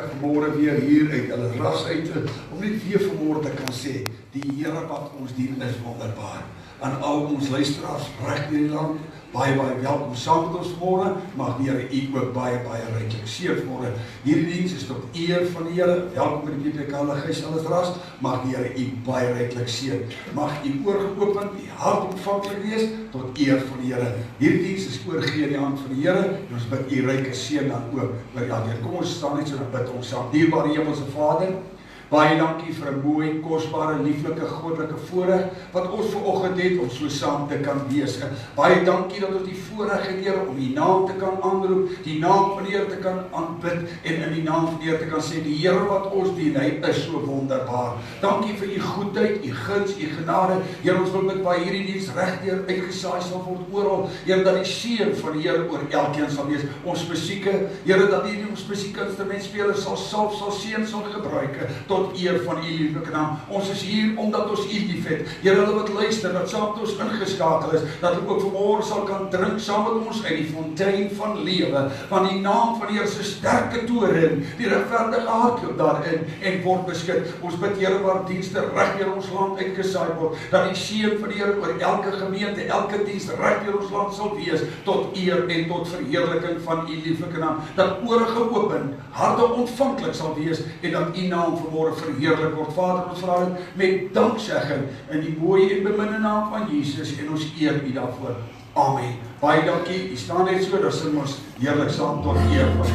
Vanmorgen weer hier uit Ellisras uit, om net weer vanmorgen te kan sê, die Here wat ons dien is wonderbaar. Aan al ons luisteraars reg deur die land, baie welkom saam met ons vanmorgen, mag die Here u ook baie ryklik seën vanmorgen. Hierdie diens is tot eer van die Here, welkom by die PPK Lighuis Ellisras, mag die Here u baie ryklik seën. Mag u oor geopen, u hart ontvanklik wees, tot eer van die Here. Hierdie diens is oorgegee in die hand van die Here, en ons bid u ryke seën dan ook oor elkeen. Kom ons staan net so dan bid ons saam. Dierbare Hemelse Vader, baie dankie vir 'n mooi, kosbare, lieflike, goddelike voorreg wat ons vanoggend het om so saam te kan wees. Baie dankie dat ons die voorreg het, Here, om die naam te kan aanroep, die naam van die Here te kan aanbid en in die naam van die Here te kan sê, die Here wat ons dien, hy is so wonderbaar. Dankie vir u goedheid, u guns, u genade. Here, ons wil met baie hierdie diens regdeur uitgesaai sal word oral. Here, dat die seën van die Here oor elkeen sal wees. Ons musieke, Here, dat u ons musiekinstrumentspelers sal seën sal gebruik tot eer van u lieflike naam. Ons is hier omdat ons u liefhet. Here, hulle wat luister, wat saam met ons ingeskakel is, dat hulle ook vanmôre sal kan drink saam met ons uit die fontein van lewe, want die naam van die Here is 'n sterke toring, die regverdige hardloop daarin en word beskik. Ons bid, Here, waar dienste reg deur ons land uitgesaai word, dat die seën van die Here oor elke gemeente, elke diens reg deur ons land sal wees, tot eer en tot verheerliking van u lieflike naam, dat ore geopen, harte ontvanklik sal wees en dat u naam vanmôre verheerlik word. Vader, ons vra dit met danksegging in die mooie en beminde naam van Jesus en ons eer u daarvoor. Amen. Baie dankie. U staan net so, dan sing ons heerlik saam tot eer van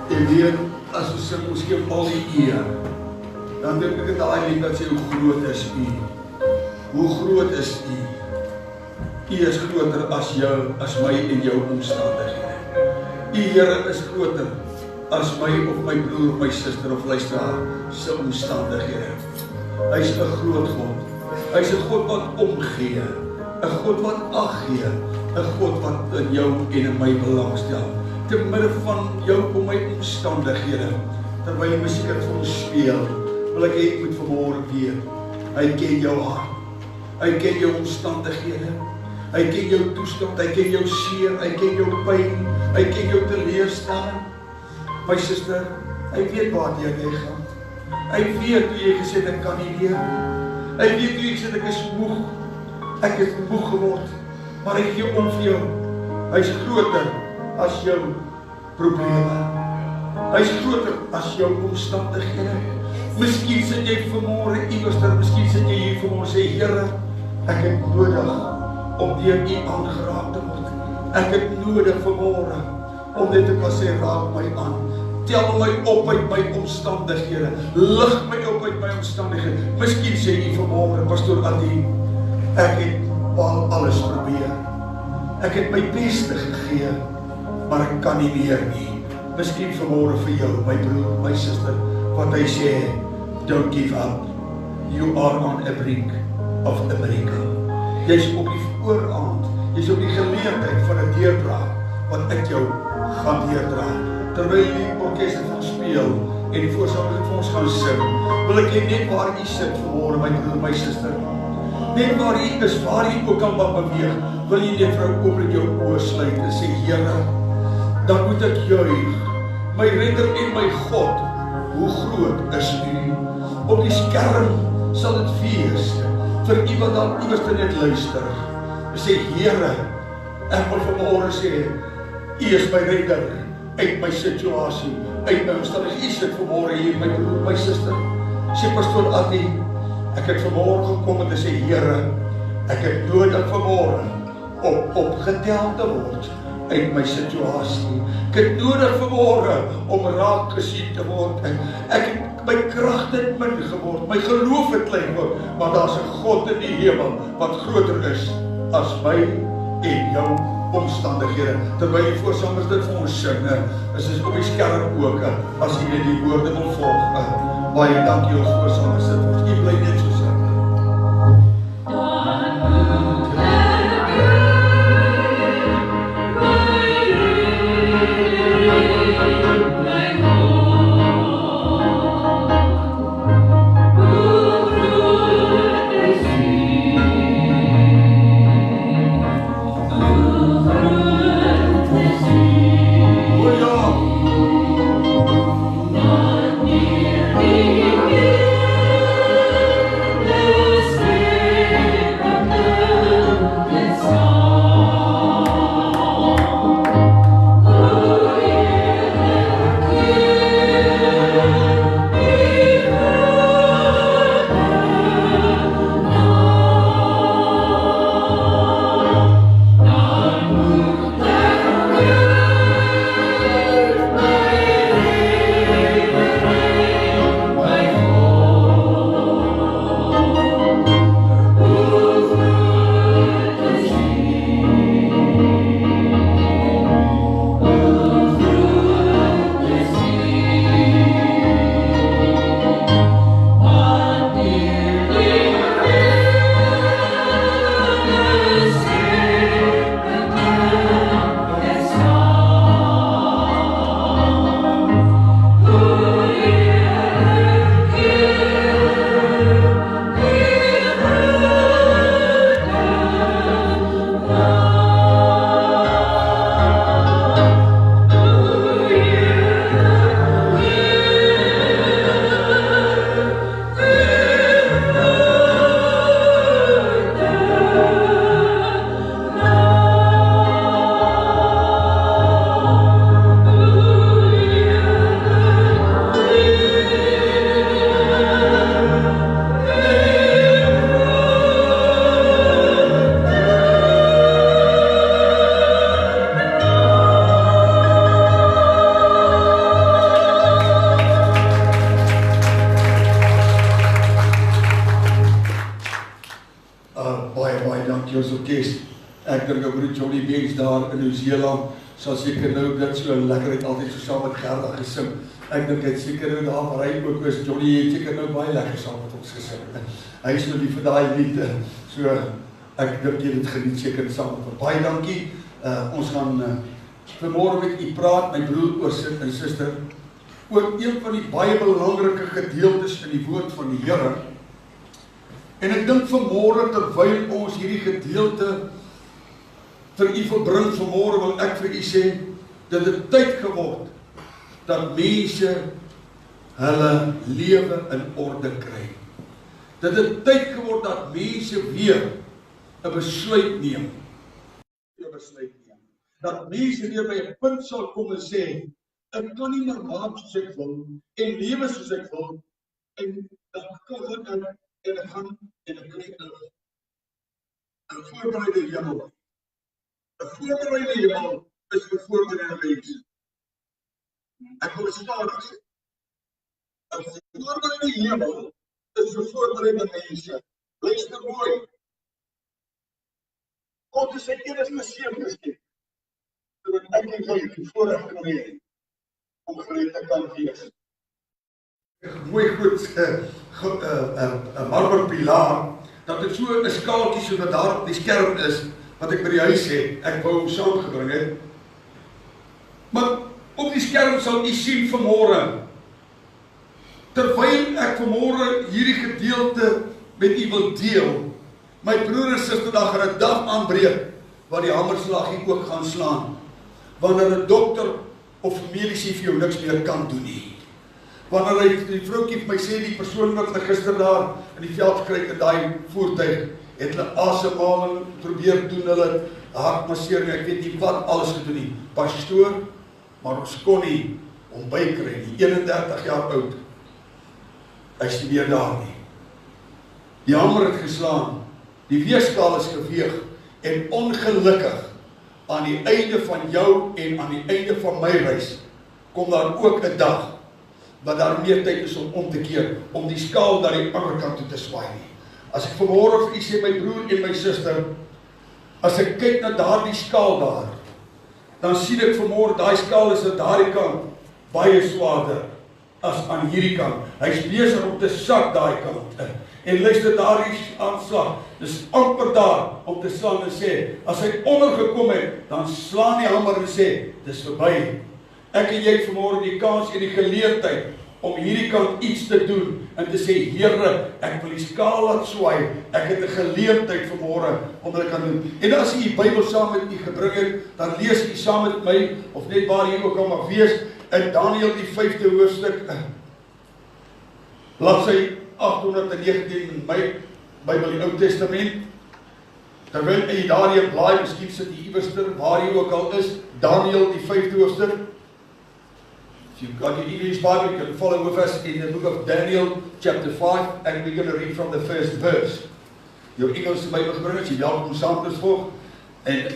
En weet, as ons sing, ons gee al die eer, dan dink ek daai lied wat sê, hoe groot is U? Hoe groot is U? U is groter as jou, as my en jou omstandighede. U Here is groter as my of my broer of my suster of luisteraar se omstandighede. Hy is 'n groot God. Hy is 'n God wat omgee, 'n God wat ag gee, 'n God wat in jou en in my belangstel. Te midde van jou om my omstandighede, terwyl die musiek vir ons speel, wil ek hê moet vanmôre weet, hy ken jou hart, hy ken jou omstandighede, hy ken jou toestand, hy ken jou seer, hy ken jou pyn, hy ken jou teleurstelling. My suster, hy weet waar jy gaan. Hy weet hoe jy gesê het, ek kan nie meer. Hy weet hoe jy gesê het, ek is moeg. Ek het moeg geword, maar hy gee om vir jou. Hy is groter as jou probleme. Hy is groter as jou omstandighede. Miskien sit jy vanmôre iewerster, miskien sit jy hier vanmôre sê, Here, ek het nodig om deur U aangeraak te word. Ek het nodig vanmôre om dit te kan sê, raak my aan. Tel my op uit my omstandighede. Lig my op uit my omstandighede. Miskien sê jy vanmôre, Pastoor Attie, ek het al alles probeer. Ek het my beste gegee, maar ek kan nie meer nie. Miskien vanmôre vir jou, my broer, my suster, wat hy sê, don't give up. You are on a brink of a miracle. Jy's op die vooraand, jy's op die geleentheid van 'n deurbraak wat uit jou gaan deurdra. Terwyl die orkes vir ons speel en die voorsangers vir ons gaan sing, wil ek net waar u sit vanmôre, my broer, my suster, net waar u is, waar u ook al wat beweeg, wil jy net vir 'n oomblik jou oë sluit en sê, Here, dan moet ek juig, my redder en my God, hoe groot is U? Op die skerm sal dit wees vir u wat dan iewers net luister. Sê, Here, ek wil vanmôre sê, U is my redder uit my situasie, uit my omstandighede. U sit vanmôre hier, my broer, my suster. Sê Pastoor Attie, ek het vanmôre gekom om te sê, Here, ek het nodig vanmôre om opgetel te word uit my situasie. Ek het nodig vanmôre om raak gesien te word. Ek het my krag het min geword, my geloof het klein word, maar daar's 'n God in die hemel wat groter is as my en jou omstandighede. Terwyl die voorsangers dit vir ons sing, is dit op die skerm ook, as jy net die woorde wil volg. Baie dankie ons voorsangers, jy bly net so sing. Wanneer ik ek dink oor die Johnny Bench daar in Nieu-Seeland, sal seker nou dit so lekker het altyd so saam met Gerda gesing. Ek dink hy het seker nou daar waar hy ook is, Johnny het seker nou baie lekker saam met ons gesing. Hy is nou die vir daai lied, so ek dink jy het geniet seker saam met ons. Baie dankie. Ons gaan vanmôre met u praat, my broer en suster, oor een van die baie belangrike gedeeltes in die woord van die Here. En ek dink vanmôre terwyl ons hierdie gedeelte vir u verbring, vanmôre wil ek vir u sê, dat dit tyd geword dat mense hulle lewe in orde kry. Dat dit tyd geword dat mense weer 'n besluit neem. Dat mense weer by 'n punt sal kom en sê, ek kan nie meer maak soos ek wil, en lewe soos ek wil, en dan kan ek gaan en ek kry 'n voorbereide hemel. 'n voorbereide hemel is vir voorbereide mense. Ek wil stadig sê. 'n voorbereide hemel is vir voorbereide mense. Luister mooi. God het sy enigste seun geskep, sodat ek en jy die voorreg kan hê om gered te kan wees. Mooi goed marmerpilaar, dat dit so 'n skaaltjie so wat daar op die skerm is, wat ek by die huis het, ek wou hom saamgebring het. Maar op die skerm sal u sien vanmôre, terwyl ek vanmôre hierdie gedeelte met u wil deel, my broer en suster, daar gaan 'n dag aanbreek, waar die hamerslag hier ook gaan slaan, wanneer 'n dokter of mediese vir jou niks meer kan doen nie. Wanneer die vroukie vir my sê, die persoon wat hulle gister daar in die veld gekry in daai voertuig, het hulle asemhaling probeer doen, hulle hartmassering, ek weet nie wat alles gedoen nie. Pastoor, maar ons kon nie hom bykry nie, 31 jaar oud. Hy is nie meer daar nie. Die hamer het geslaan, die weegskaal is geweeg, en ongelukkig, aan die einde van jou en aan die einde van my reis, kom daar ook 'n dag, wat daar meer tyd is om te keer, om die skaal na die ander kant toe te swaai nie. As ek vanmôre vir u sê, my broer en my suster, as ek kyk na daardie skaal daar, dan sien ek vanmôre, daai skaal is aan daardie kant baie swaarder as aan hierdie kant. Hy's besig om te sak daai kant. En luister, daardie aanslag, dis amper daar om te slaan en sê, as hy ondergekom het, dan slaan die hamer en sê, dis verby. Ek en jy vanmôre die kans en die geleentheid om hierdie kant iets te doen en te sê, Here, ek wil die skaal laat swaai, ek het 'n geleentheid vanmôre om dit kan doen. En as jy die Bybel saam met u gebring het, dan lees jy saam met my, of net waar jy ook al mag wees, in Daniël die 5de hoofstuk, bladsy 819 in my Bybel, die Ou Testament. Terwyl jy daarin blaai, miskien sit jy iewerster, waar jy ook al is, Daniël die 5de hoofstuk. If you've got your English Bible, you can follow with us in the book of Daniel, chapter 5, and we're going to read from the first verse. Jou Engelse Bybel gebring as jy welkom saam te volg, en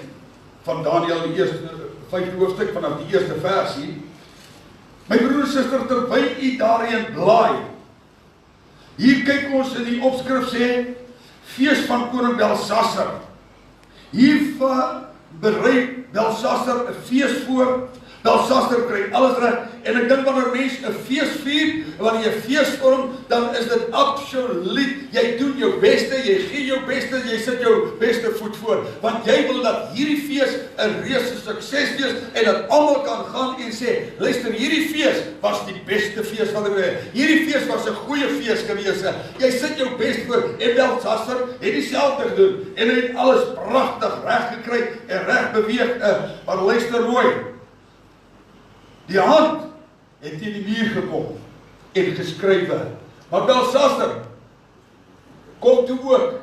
van Daniel die eerste 5de hoofstuk, vanaf die eerste versie. My broer en suster, terwyl u daarin blaai, hier kyk ons in die opskrif sê, fees van koning Belsasar. Hier berei Belsasar 'n fees voor. Belsasar kry alles reg, en ek dink wanneer mense 'n fees vier, wanneer jy 'n fees vorm, dan is dit absoluut, jy doen jou beste, jy gee jou beste, jy sit jou beste voet voor, want jy wil dat hierdie fees 'n reuse sukses wees, en dat almal kan gaan en sê, luister, hierdie fees was die beste fees wat er was, hierdie fees was 'n goeie fees gewees, jy sit jou best voor, en Belsasar het dieselfde gedoen, en hy het alles pragtig reg gekry, en reg beweeg, maar luister mooi, die hand het teen die muur gekom en geskrywe. Maar Belsasar kom toe ook,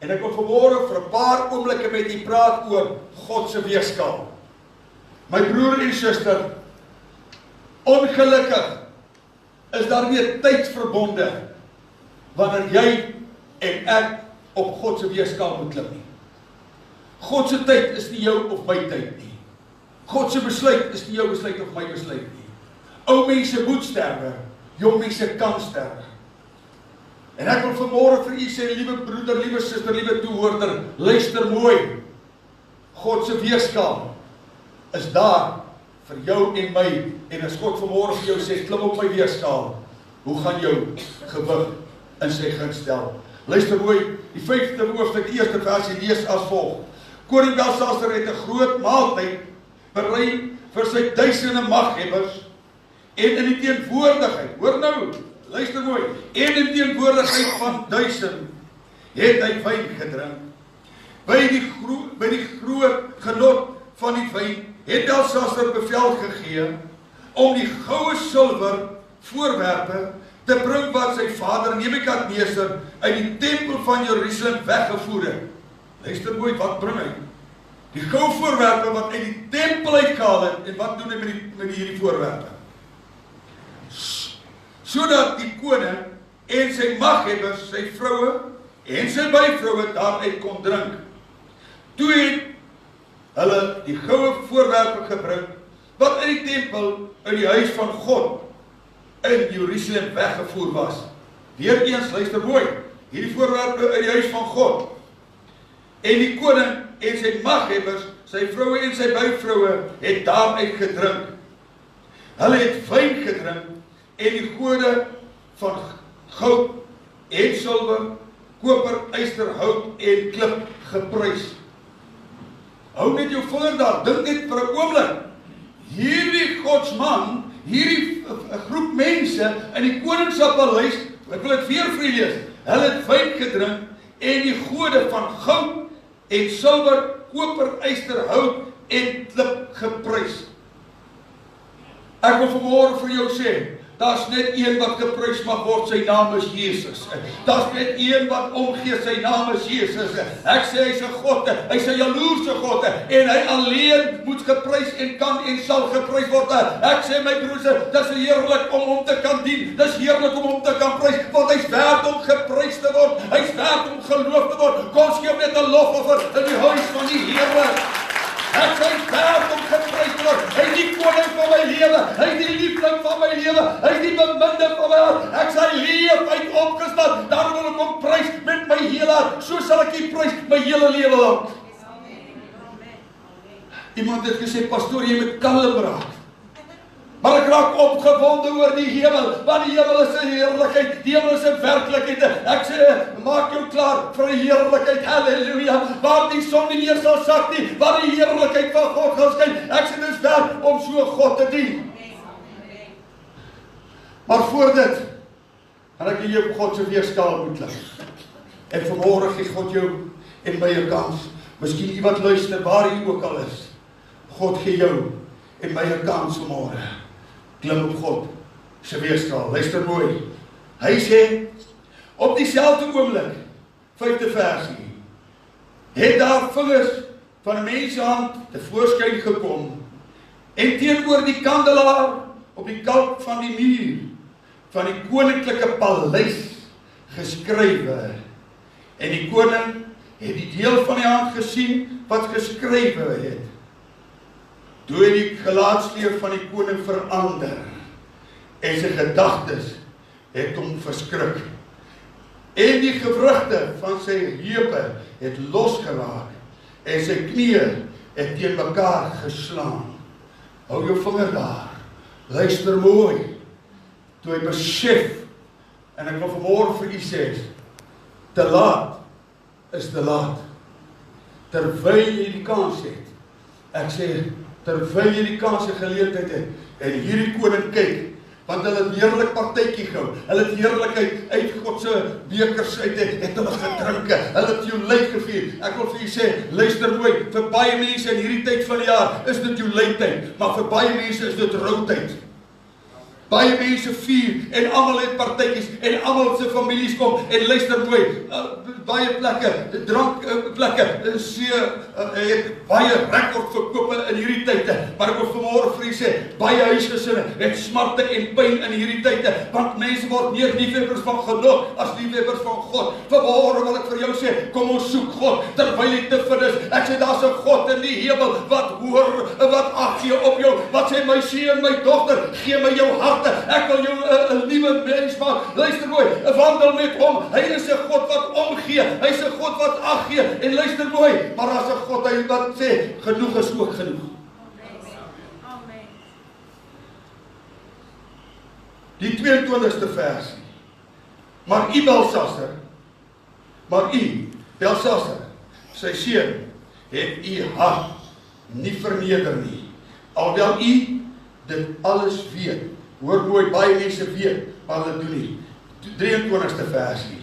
en ek wil vanmôre vir 'n paar oomblikke met u praat oor God se weegskaal. My broer en suster, ongelukkig is daar weer tyd verbonde wanneer jy en ek op God se weegskaal moet klim nie. God se tyd is nie jou of my tyd nie. God se besluit is nie jou besluit of my besluit nie. Ou mense moet sterwe, jong mense kan sterwe. En ek wil vanmôre vir u sê, liewe broeder, liewe suster, liewe toehoorder, luister mooi. God se weegskaal is daar vir jou en my, en as God vanmôre vir jou sê, klim op my weegskaal, hoe gaan jou gewig in sy guns stel? Luister mooi, die 5de hoofstuk, die 1ste versie lees as volg. Koning Belsasar het 'n groot maaltyd berei vir sy duisende maghebbers, en in die teenwoordigheid, hoor nou, luister mooi, en in die teenwoordigheid van 1000 het hy wyn gedrink. By die groot genot van die wyn het Belsasar bevel gegee om die goue silwer voorwerpe te bring wat sy vader Nebukadneser uit die tempel van Jerusalem weggevoer het. Luister mooi, wat bring hy? Die goue voorwerpe wat uit die tempel uitgehaal het, en wat doen hy met hierdie voorwerpe? Sodat die koning en sy maghebbers, sy vroue en sy byvroue daaruit kon drink. Toe het hulle die goue voorwerpe gebring wat uit die tempel, uit die huis van God in Jerusalem weggevoer was. Weereens, luister mooi, hierdie voorwerpe uit die huis van God. En die koning en sy maghebbers, sy vroue en sy byvroue het daaruit gedrink. Hulle het wyn gedrink en die gode van goud en silwer, koper, yster, hout en klip geprys. Hou net jou vinger daar, dink net vir 'n oomblik. Hierdie godsman, hierdie groep mense in die koning se paleis, ek wil dit weer vir julle lees. Hulle het wyn gedrink en die gode van goud en silwer, koper, yster, hout en klip geprys. Ek wil vanmôre vir jou sê, daar's net een wat geprys mag word, sy naam is Jesus. Daar's net een wat omgee, sy naam is Jesus. Ek sê hy's 'n God, hy's 'n jaloerse God, en hy alleen moet geprys en kan en sal geprys word. Ek sê my broers, dis heerlik om hom te kan dien, dis heerlik om hom te kan prys, want hy's werd om geprys te word, hy's werd om geloof te word. Kom skep net 'n lofoffer in die huis van die Here. Ek sê werd om geprys te word. Hy is die koning van my lewe, hy is die liefling van my lewe, hy is die beminde van my hart. Ek sê leef uit opgestaan, daarom wil ek hom prys met my hele hart. So sal ek U prys my hele lewe lank. Iemand het gesê, pastoor, jy moet kalm raak. Maar ek raak opgewonde oor die hemel, want die hemel is 'n heerlikheid, die hemel is 'n werklikheid. Ek sê, maak jou klaar vir 'n heerlikheid, halleluja, waar die son nie meer sal sak nie, waar die heerlikheid van God gaan skyn. Ek sê, dis werd om so God te dien. Maar voor dit, gaan ek jou op God se weegskaal moet lig. En vanmôre gee God jou en my 'n kans. Miskien iemand luister, waar jy ook al is. God gee jou en my 'n kans vanmôre. Klim op God se weegskaal. Luister mooi. Hy sê, op dieselfde oomblik, 5de versie, het daar vingers van 'n menshand tevoorskyn gekom, en teenoor die kandelaar op die kalk van die muur van die koninklike paleis geskrywe. En die koning het die deel van die hand gesien wat geskrywe het. Toe het die gelaatskleur van die koning verander, en sy gedagtes het hom verskrik. En die gewrigte van sy heupe het losgeraak, en sy knieë het teen mekaar geslaan. Hou jou vinger daar, luister mooi. Toe hy besef, en ek wil vanmôre vir u sê, te laat is te laat. Terwyl jy die kans het, ek sê, terwyl jy die kans en geleentheid het, en hierdie koning kyk, want hulle het heerlik partytjie gehou, hulle het heerlikheid uit God se bekers uit, het hulle gedrinke, hulle het Joelei gevier. Ek wil vir u sê, luister mooi, vir baie mense in hierdie tyd van die jaar is dit Joelei tyd, maar vir baie mense is dit routyd. Baie mense vier, en almal het partytjies, en almal se families kom, en luister mooi, baie plekke, drankplekke, het baie rekordverkope in hierdie tyd, maar ek wil vanmôre vir u sê, baie huisgesinne het smarte en pyn in hierdie tyd, want mense word meer liefhebbers van genot as liefhebbers van God. Vanmôre wil ek vir jou sê, kom ons soek God, terwyl jy te vind is. Ek sê, daar's 'n God in die hemel, wat hoor, wat ag gee op jou, wat sê, my seun, my dogter, gee my jou hart, gedagte, ek wil jou 'n nuwe mens maak. Luister mooi, wandel met hom. Hy is 'n God wat omgee. Hy is 'n God wat ag gee. En luister mooi, maar as 'n God hy wat sê, genoeg is ook genoeg. Amen. Die 22ste versie. Maar u Belsasser, sy seun, het u hart nie verneder nie. Alhoewel u dit alles weet. Hoor mooi, baie mense weet, maar hulle doen nie. 23ste versie.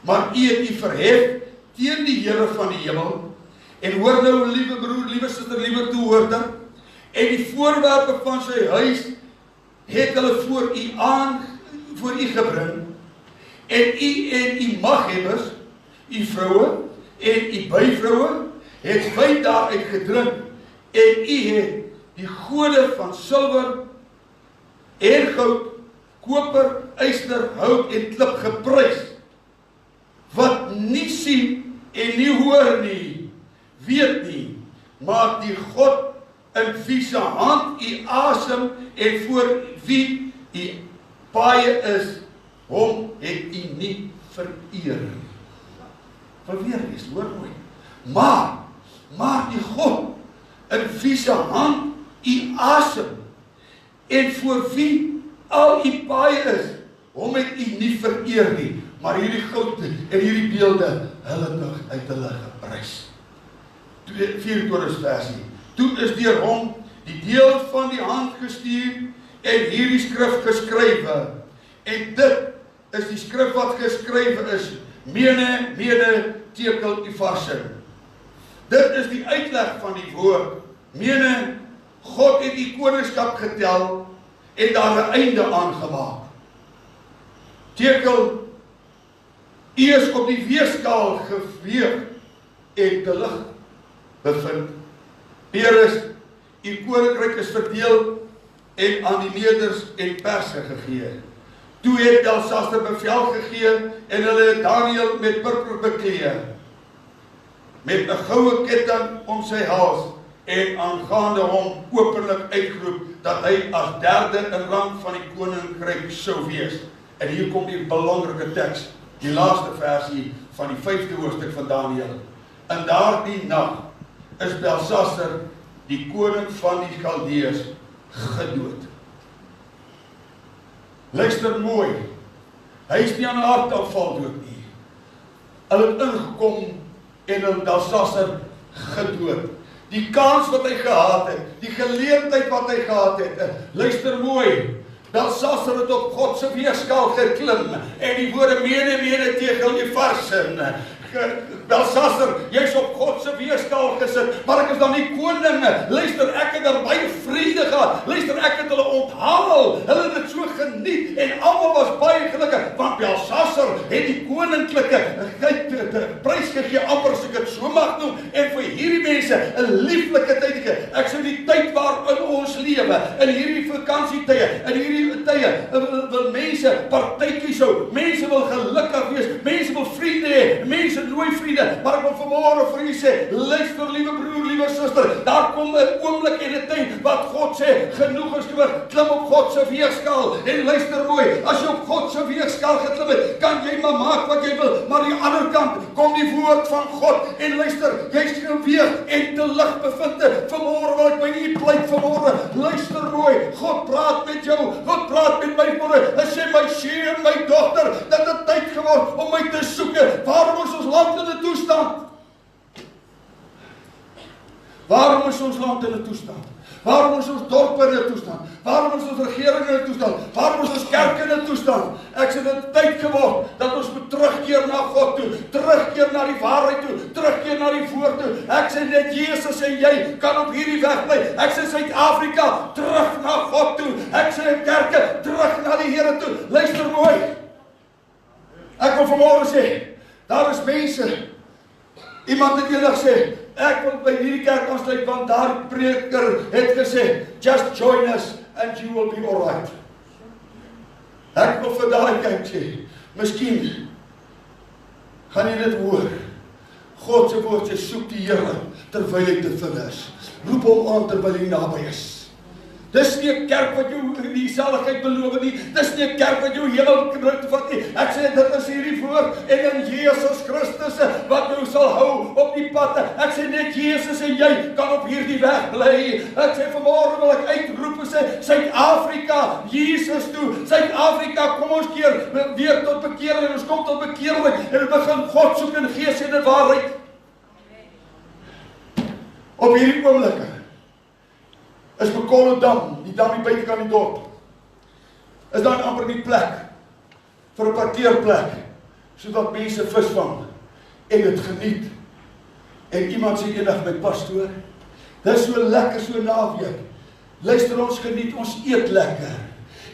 Maar u het u verhef teen die Here van die hemel, en hoor nou, liewe broer, liewe suster, liewe toehoorder, en die voorwerpe van sy huis het hulle voor u gebring, en u maghebbers, u vroue en u byvroue, het wyn daaruit gedrink, en u het die gode van silwer en goud, koper, yster, hout en klip geprys, wat nie sien en nie hoor nie, weet nie, maar die God in wie se hand u asem en voor wie u paaie is, hom het u nie vereer nie. Wil weer lees, hoor mooi. Maar die God in wie se hand u asem en voor wie al u paaie is, hom het u nie vereer nie, maar hierdie goud en hierdie beelde, hulle nog uit hulle geprys. 24 versie. Toe is deur hom die deel van die hand gestuur en hierdie skrif geskrywe. En dit is die skrif wat geskrywe is, mene, tekel, ufarsin. Dit is die uitleg van die woord. Mene, God het die koningskap getel en daar 'n einde aangemaak. Tekel, u is op die weegskaal geweeg en te lig bevind. Gerus, u koninkryk is verdeel en aan die neders en perse gegee. Toe het Belsasser bevel gegee en hulle het Daniël met purper beklee, met 'n goue ketting om sy hals en aangaande hom openlik uitgeroep dat hy as derde in rang van die koninkryk sou wees. En hier kom die belangrike teks, die laaste versie van die 5de hoofstuk van Daniël. In daardie nag is Belsasser, die koning van die Galdeërs, gedood. Luister mooi, hy is nie aan 'n hartaanval dood nie. Hulle het ingekom en hulle Belsasser gedood. Die kans wat hy gehad het, die geleentheid wat hy gehad het, luister mooi, Belsasser het op God se weegskaal geklim en die woorde mene, tekel, ufarsin. Belsasser, jy's op God se weegskaal gesit, maar ek is dan nie koning. Luister, ek het daar baie vriende gehad. Luister, ek het hulle onthaal. Hulle het dit so geniet en almal was baie gelukkig, want Belsasser het die koninklike prys gegee, amper as ek dit so mag noem, en vir hierdie mense 'n lieflike tyd gegee. Ek sê die tyd waarin ons lewe, in hierdie vakansietye, in hierdie tye, wil mense partytjies hou, mense wil gelukkig wees, mense wil vriende hê, mense nooi vriende, maar ek wil vanmôre vir u sê, luister liewe broer, liewe suster, daar kom 'n oomblik en 'n tyd wat God sê, genoeg is genoeg, klim op God se weegskaal, en luister mooi, as jy op God se weegskaal geklim het, kan jy maar maak wat jy wil, maar aan die ander kant kom die woord van God, en luister, jy sal weeg en te lig bevind, vanmôre wil ek by u pleit vanmôre, luister mooi, God praat met jou, God praat met my môre, hy sê my seun, my dogter, dat dit tyd geword om my te soek. Waarom is ons land in 'n toestand? Waarom is ons land in 'n toestand? Waarom is ons dorpe in 'n toestand? Waarom is ons regering in 'n toestand? Waarom is ons kerk in 'n toestand? Ek sê dit tyd geword dat ons moet terugkeer na God toe, terugkeer na die waarheid toe, terugkeer na die woord toe. Ek sê net Jesus en jy kan op hierdie weg bly. Ek sê Suid-Afrika, terug na God toe. Ek sê kerke, terug na die Here toe. Luister mooi. Ek wil vanmôre sê, daar is mense, iemand het eendag sê, ek wil by hierdie kerk aansluit, want daar preker het gesê, just join us and you will be alright. Ek wil vir daai kyk sê, miskien gaan jy dit hoor. God se woord sê, soek die Here terwyl hy te vind is. Roep hom aan terwyl hy naby is. Dis nie 'n kerk wat jou die saligheid beloof nie. Dis nie 'n kerk wat jou hemel te vat nie. Ek sê dit is hierdie woord en in Jesus Christus wat jou sal hou op die pad. Ek sê net Jesus en jy kan op hierdie weg bly. Ek sê vanmôre wil ek uitroep en sê Suid-Afrika, Jesus toe. Suid-Afrika, kom ons keer weer tot bekering en ons kom tot bekering en ons begin God soek in gees en in waarheid. Op hierdie oomblikke is Bekolle dam, die dam die buitekant die dorp, is daar amper die plek vir 'n parkeerplek, sodat mense visvang en dit geniet. En iemand sê eendag met pastoor, dis so lekker so naweek. Luister, ons geniet, ons eet lekker.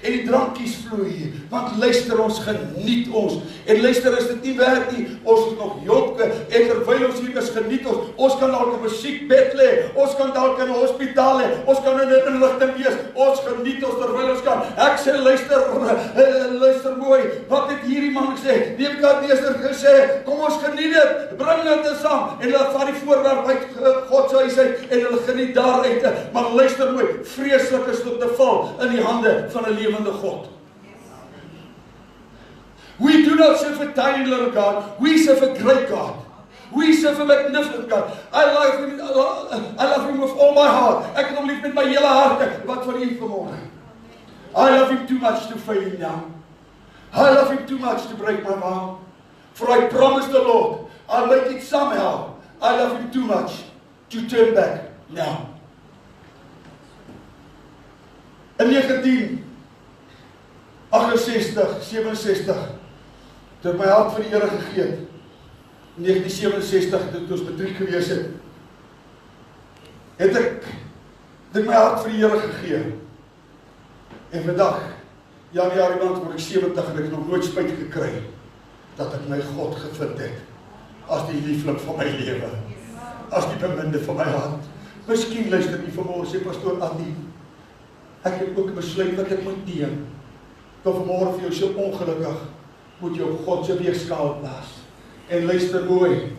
En die drankies vloei, want luister, ons geniet ons. En luister, is dit nie werk nie, ons is nog jonke, en terwyl ons hier is, geniet ons kan dalk 'n musiekbed lê, ons kan dalk in 'n hospitaal lê, ons kan in 'n inligting wees, ons geniet ons terwyl ons kan. Ek sê, luister mooi, wat het hierdie man gesê? Nebukadneser gesê, kom ons geniet dit, bring dit saam, en hulle vat die voorwerp uit God se huis uit, en hulle geniet daaruit, maar luister mooi, vreeslik is dit te val in die hande van 'n lewende God. We do not serve a tiny little God, we serve a great God. We serve a magnificent God. I love him with all my heart. Ek het hom lief met my hele hart. Wat van u vanmôre? I love him too much to fail him now. I love him too much to break my vow. For I promised the Lord, I'll make it somehow. I love him too much to turn back now. In 1968, 67, toe my hart vir die Here gegee het. In 1967, toe ons matriek gewees het, het ek my hart vir die Here gegee. En vandag, Januarie maand word ek 70 en ek het nog nooit spyt gekry dat ek my God gevind het as die lieflik van my lewe, as die beminde van my hart. Miskien luister nie vanmôre, sê Pastoor Attie, ek het ook besluit wat ek moet neem. Dan vanmôre vir jou so ongelukkig, moet jy op God se weegskaal plaas. En luister mooi,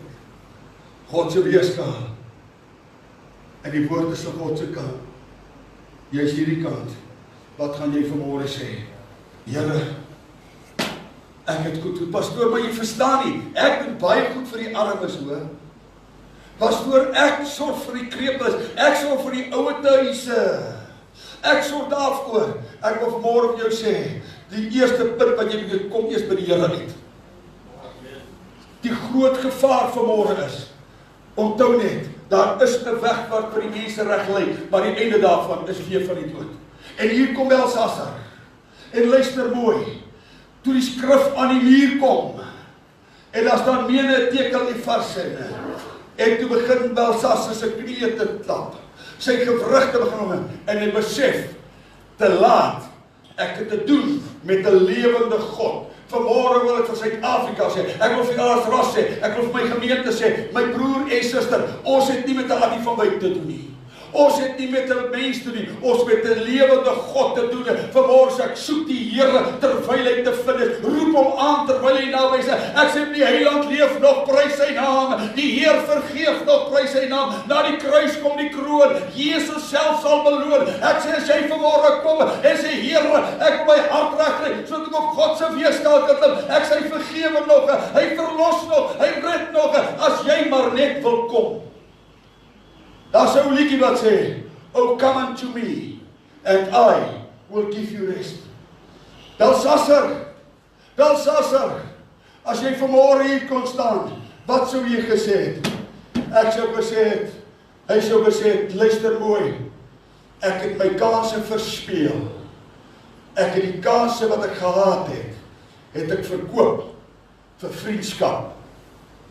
God se weegskaal. En die woord is op God se kant. Jy is hierdie kant. Wat gaan jy vanmôre sê? Here, ek het goed, pastoor, maar jy verstaan nie. Ek doen baie goed vir die armes, hoor. Pastoor, ek sorg vir die krepes, ek sorg vir die ouetehuise. Ek sorg daarvoor. Ek wil vanmôre vir jou sê, die eerste punt wat jy moet kom eers by die Here uit. Die groot gevaar vanmôre is, onthou net, daar is 'n weg wat vir die mense reg lê, maar die einde daarvan is weer van die dood. En hier kom Belsasar. En luister mooi, toe die skrif aan die muur kom, en daar staan mene tekel en varsinne, en toe begin Belsasar sy knieë te klap, sy gewrigte begin en hy besef, te laat, ek het te doen met 'n lewende God. Vanmôre wil ek vir Suid-Afrika sê, ek wil vir Ellisras sê, ek wil vir my gemeente sê, my broer en suster, ons het nie met 'n Attie van Wyk te doen nie. Ons het nie met 'n mens te doen, ons met 'n lewende God te doen. Vanmôre sê ek, soek die Here terwyl hy te vind is, roep hom aan terwyl hy naby is. Ek sê die Heiland leef nog, prys sy naam. Die Heer vergeef nog, prys sy naam. Na die kruis kom die kroon. Jesus self sal beloon. Ek sê as jy vanmôre kom en sê Here, ek wil my hart regkry sodat ek op God se weegskaal kan klim. Ek sê hy vergewe nog, hy verlos nog, hy red nog, as jy maar net wil kom. Daar's 'n liedjie wat sê, "Oh, come unto me, and I will give you rest." Belsasar, as jy vanmôre hier kon staan, wat sou jy gesê het? Ek sou gesê het, hy sou gesê het, luister mooi, ek het my kanse verspeel. Ek het die kanse wat ek gehad het ek verkoop vir vriendskap.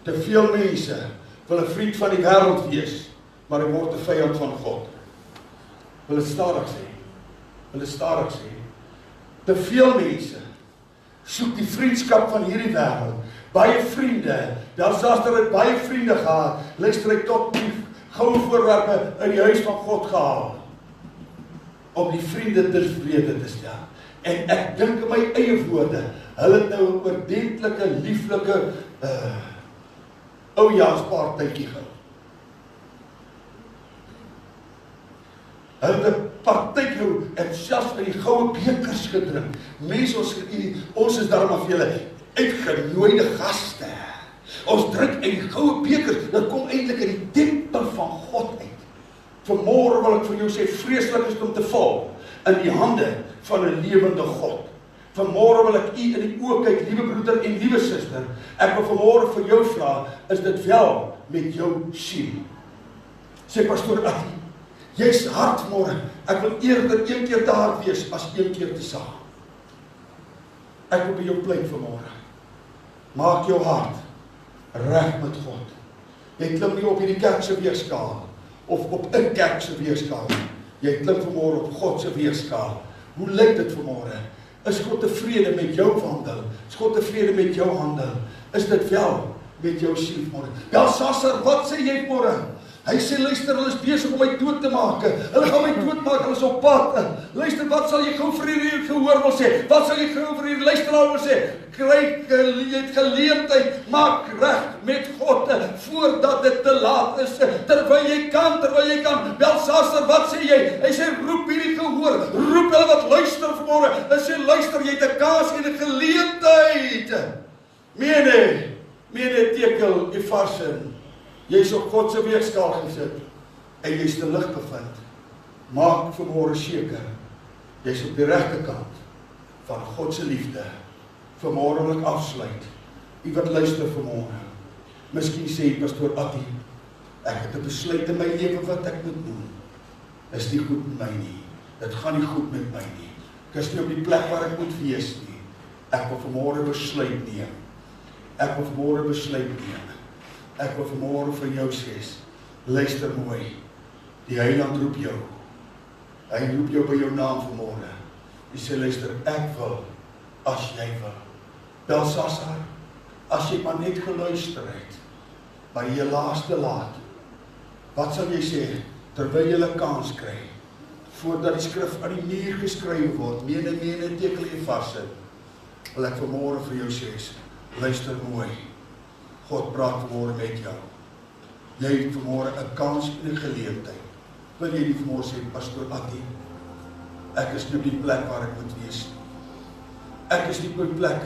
Te veel mense wil 'n vriend van die wêreld wees, maar hy word 'n vyand van God. Wil dit stadig sê. Te veel mense soek die vriendskap van hierdie wêreld. Baie vriende, Belsasar het baie vriende gehad, luister hy tot die goue voorwerpe in die huis van God gehaal, om die vriende tevrede te stel. En ek dink in my eie woorde, hulle het nou 'n oordentlike, lieflike oujaarspartytjie gehou. Hulle het partyk hou en selfs in die goue bekers gedrink. Mense, ons is daarom af julle uitgenooide gaste. Ons drink in die goue bekers, dit kom eintlik in die tempel van God uit. Vanmôre wil ek vir jou sê, vreeslik is om te val in die hande van 'n lewende God. Vanmôre wil ek u in die oë kyk, liewe broeder en liewe suster. Ek wil vanmôre vir jou vra, is dit wel met jou siel? Sê Pastoor Attie, jy's hard môre. Ek wil eerder een keer daar wees as een keer te saam. Ek wil by jou pleit vanmôre. Maak jou hart reg met God. Jy klim nie op hierdie kerk se weegskaal of op 'n kerk se weegskaal. Jy klim vanmôre op God se weegskaal. Hoe lyk dit vanmôre? Is God tevrede met jou wandel? Is God tevrede met jou handel? Is dit wel met jou siel vanmôre? Belsasser, wat sê jy môre? Hy sê, luister, hulle is besig om my dood te maak. Hulle gaan my doodmaak, hulle is op pad. Luister, wat sal jy gou vir hierdie gehoor wil sê? Wat sal jy gou vir hierdie luisteraar wil sê? Kry geleentheid, maak reg met God, voordat dit te laat is, terwyl jy kan. Belsasser, wat sê jy? Hy sê, roep hierdie gehoor, roep hulle wat luister vanmôre. Hy sê, luister, jy het 'n kans en 'n geleentheid. Mene tekel, Efarsin. Jy is op God se weegskaal gesit en jy is te lig bevind. Maak vanmôre seker, jy is op die regte kant van God se liefde. Vanmôre wil ek afsluit. U wat luister vanmôre. Miskien sê Pastoor Attie, ek het 'n besluit in my lewe wat ek moet doen. Is nie goed met my nie. Dit gaan nie goed met my nie. Ek is nie op die plek waar ek moet wees nie. Ek wil vanmôre besluit neem. Ek wil vanmôre besluit neem. Ek wil vanmôre vir jou sê, luister mooi, die Heiland roep jou. Hy roep jou by jou naam vanmôre. Hy sê, luister, ek wil, as jy wil. Belsasser, as jy maar net geluister het, maar jy laaste laat, wat sal jy sê, terwyl jy 'n kans kry, voordat die skrif aan die muur geskryf word, mene tekel jy vassit, wil ek vanmôre vir jou sê, luister mooi. God praat vanmôre met jou. Jy het vanmôre 'n kans en 'n geleentheid. Wil jy nie vanmôre sê, Pastoor Attie, ek is nie op die plek waar ek moet wees nie. Ek is nie op die plek.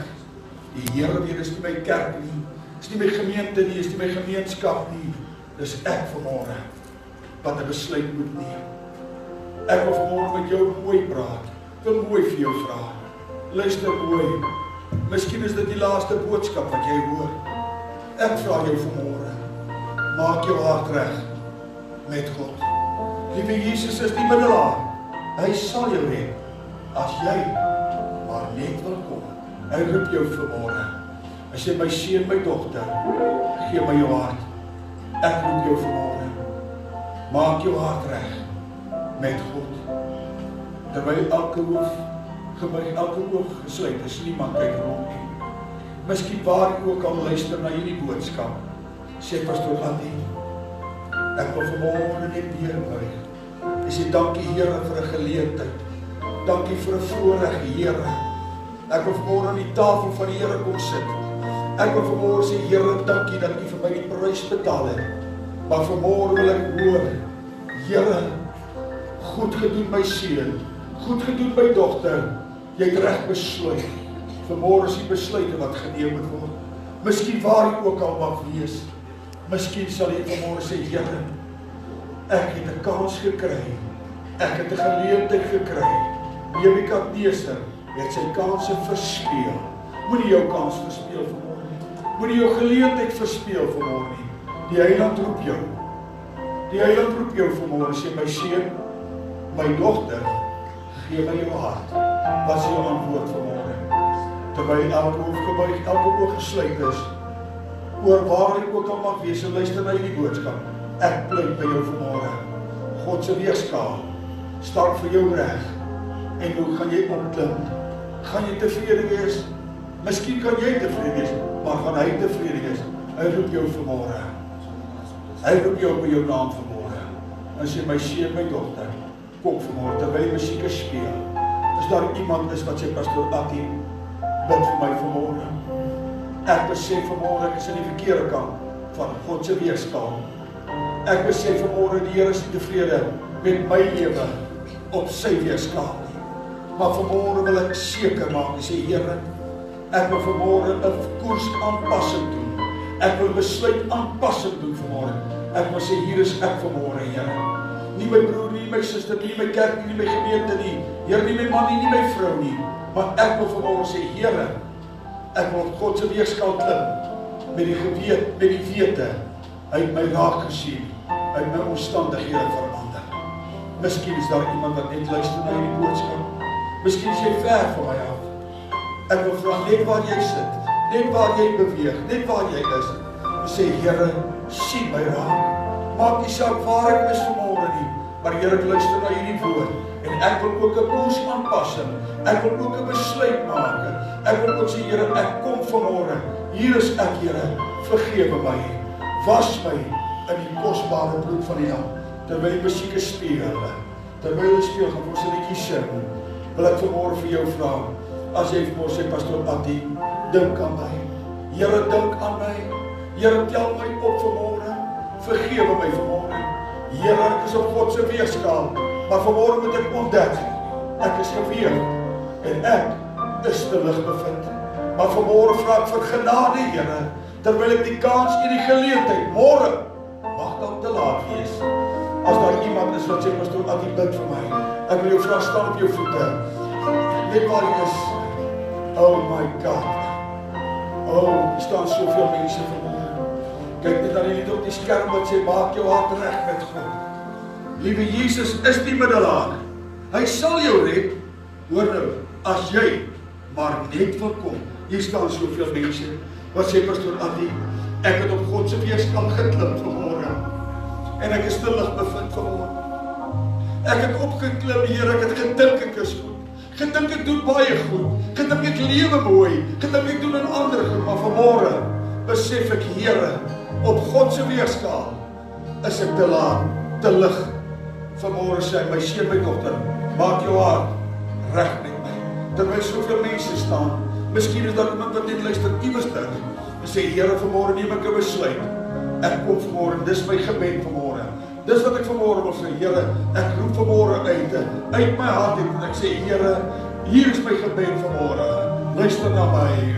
Die Here weet, is nie my kerk nie, is nie my gemeente nie, is nie my gemeenskap nie. Dis ek vanmôre wat 'n besluit moet neem. Ek wil vanmôre met jou mooi praat. Ek wil mooi vir jou vra. Luister mooi. Miskien is dit die laaste boodskap wat jy hoor. Ek vra jou vanmôre, maak jou hart reg met God. Liewe Jesus is die middelaar. Hy sal jou red, as jy maar net wil kom. Hy roep jou vanmôre. Hy sê, my seun, my dogter, gee my jou hart. Ek roep jou vanmôre. Maak jou hart reg met God. Terwyl elke hoof gebuig, elke oog gesluit is, niemand kyk rond nie. Miskien waar jy ook al luister na hierdie boodskap, sê Pastoor Attie, ek wil vanmôre net neerbuig. Ek sê dankie Here vir 'n geleentheid. Dankie vir 'n voorreg, Here. Ek wil vanmôre aan die tafel van die Here kom sit. Ek wil vanmôre sê, Here, dankie dat U vir my die prys betaal het. Maar vanmôre wil ek hoor, Here, goed gedoen my seun, goed gedoen my dogter. Jy het reg besluit. Vanmôre is die besluite wat geneem moet word. Miskien waar jy ook al mag wees. Miskien sal jy vanmôre sê, Here, ek het 'n kans gekry. Ek het 'n geleentheid gekry. Nebukadneser het sy kanse verspeel. Moenie jou kans verspeel vanmôre nie. Moenie jou geleentheid verspeel vanmôre nie. Die Heiland roep jou. Die Heiland roep jou vanmôre, sê my seun, my dogter, gee my jou hart. Wat is jou antwoord vanmôre? Terwyl elke hoof gebuig, elke oog gesluit is, oor waar jy ook al mag wees, en luister na hierdie boodskap. Ek pleit by jou vanmôre. God se weegskaal staan vir jou reg. En hoe gaan jy opklim? Gaan jy tevrede wees? Miskien kan jy tevrede wees, maar gaan hy tevrede wees? Hy roep jou vanmôre. Hy roep jou by jou naam vanmôre. En sê, my seun, my dogter, kom vanmôre, terwyl musiek speel. As daar iemand is wat sê, Pastoor Attie, bid vir my vanmôre. Ek besef vanmôre, ek is in die verkeerde kant van God se weegskaal. Ek besef vanmôre, die Here is nie tevrede met my lewe op sy weegskaal nie. Maar vanmôre wil ek seker maak, en sê Here, ek wil vanmôre 'n koers aanpassing doen. Ek wil besluit aanpassing doen vanmôre. Ek wil sê, hier is ek vanmôre, Here. Nie my broer nie, my suster nie, my kerk nie, my gemeente nie, Here, nie my man nie, nie my vrou nie, maar ek wil vanmôre sê, Here, ek wil op God se weegskaal klim, met die wete, hy het my raak gesien, hy het my omstandighede verander. Miskien is daar iemand wat net luister na hierdie boodskap, miskien is jy ver van my af. Ek wil vra, net waar jy sit, net waar jy beweeg, net waar jy is, sê, Here, sien my raak. Maak nie saak waar ek is vanmôre nie, maar Here, ek luister na hierdie woord, en ek wil ook 'n koers aanpassing, ek wil ook 'n besluit maak, ek wil ook sê, Here, ek kom vanmôre, hier is ek, Here, vergewe my, was my in die kosbare bloed van die Lam, terwyl die musiek speel, terwyl die speel, gaan ons 'n liedjie sing, wil ek vanmôre vir jou vra, as jy vir ons sê, Pastoor Attie, dink aan my, Here, dink aan my, Here, tel my op vanmôre, vergewe my vanmôre, Here, ek is op God se weegskaal, maar vanmôre moet ek ontdek, ek is geweeg, en ek is te lig bevind, maar vanmôre vra ek vir genade, Here, terwyl ek die kans en die geleentheid, môre, mag dalk te laat wees, as daar iemand is wat sê, Pastoor Attie, bid vir my, ek wil jou vra, staan op jou voete, net waar jy is, oh my God, oh, hier staan soveel mense vanmôre, kyk net aan die lied op die skerm wat sê, maak jou hart reg met God. Liewe Jesus is die middelaar. Hy sal jou red, hoor nou, as jy maar net wil kom. Hier staan soveel mense, wat sê, Pastoor Attie, ek het op God se weegskaal geklim vanmôre, en ek is te lig bevind vanmôre. Ek het opgeklim, Here, ek het gedink ek is goed, gedink ek doen baie goed, gedink ek lewe mooi, gedink ek doen in ander goed, maar vanmôre besef ek, Here, op God se weegskaal is ek te laat, te lig. Vanmôre sê hy, my seun, my dogter, maak jou hart reg met my. Terwyl soveel mense staan, miskien is daar iemand wat net luister iewers dit, en sê, Here, vanmôre neem ek 'n besluit. Ek kom vanmôre, dis my gebed vanmôre. Dis wat ek vanmôre wil sê, Here, ek roep vanmôre uit my hart en ek sê, Here, hier is my gebed vanmôre. Luister na my.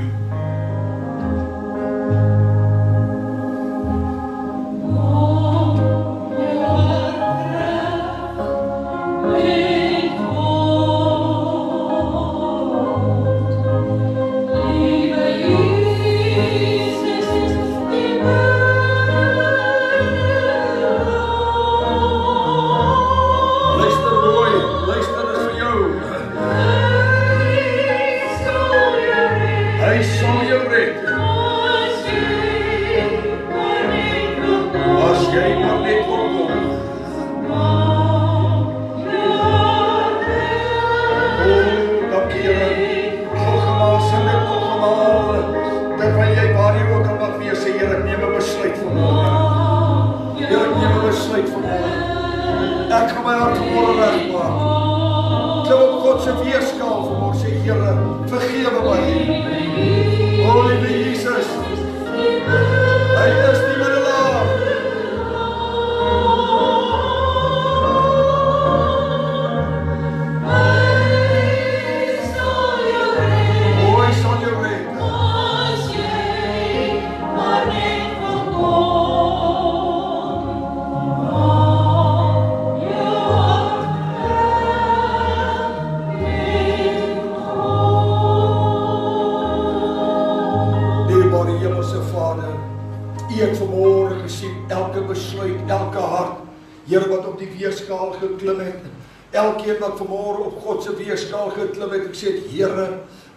Elkeen wat vanmôre op God se weegskaal geklim het, ek sê, Here,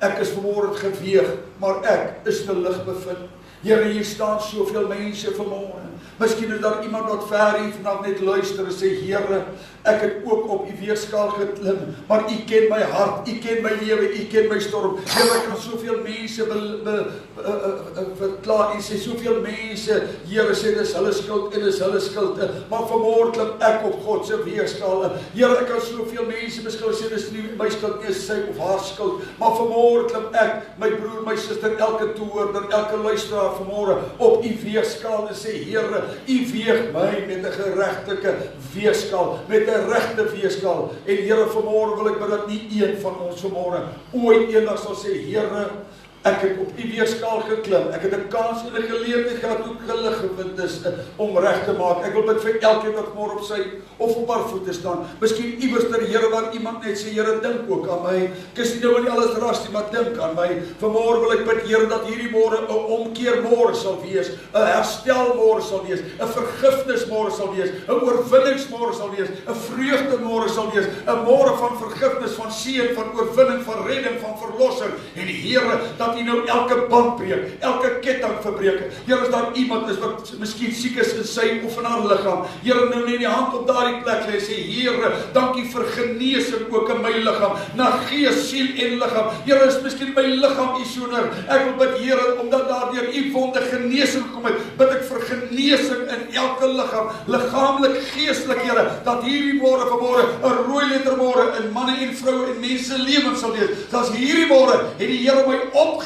ek is vanmôre geweeg, maar ek is te lig bevind. Here, hier staan soveel mense vanmôre. Miskien is daar iemand wat ver hier vanaf net luister en sê, Here, ek het ook op U weegskaal geklim, maar U ken my hart, U ken my lewe, U ken my storm. Here, ek kan soveel mense verklaar en sê, soveel mense, Here sê, dis hulle skuld en dis hulle skuld, maar vanmôre klim ek op God se weegskaal. Here, ek kan soveel mense miskien sê, dis nie my skuld nie, is sy of haar skuld, maar vanmôre klim ek, my broer, my suster, elke toehoorder, elke luisteraar vanmôre op u weegskaal en sê, Here, u weeg my met 'n geregtelike weegskaal, met 'n regte weegskaal. En Here, vanmôre wil ek bid dat nie een van ons vanmôre ooit eendag sal sê, Here, ek het op die weegskaal geklim. Ek het 'n kans en 'n geleentheid gehad ook gelig gevind is om reg te maak. Ek wil bid vir elkeen wat môre op sy of op haar voete staan. Miskien iewers ter Here waar iemand net sê, Here, dink ook aan my. Ek is nie nou nie alles ras nie, maar dink aan my. Vanmôre wil ek bid, Here, dat hierdie môre 'n omkeer môre sal wees, 'n herstel môre sal wees, 'n vergifnis môre sal wees, 'n oorwinnings môre sal wees, 'n vreugde môre sal wees, 'n môre van vergifnis, van seën, van oorwinning, van redding, van verlossing. En die Here, dat U nou elke band breek, elke ketting verbreek. Here, as daar iemand is wat miskien siek is in sy of in haar liggaam, Here, nou net die hand op daardie plek lê en sê, Here, dankie vir genesing ook in my liggaam, na gees, siel en liggaam. Here, is miskien my liggaam U soner. Ek wil bid, Here, omdat daardeur U wonde genesing gekom het, bid ek vir genesing in elke liggaam, liggaamlik, geestelik, Here, dat hierdie môre vanmôre 'n rooi letter môre in manne en vroue en mense lewens sal wees. Dat hierdie môre het die Here my opgetel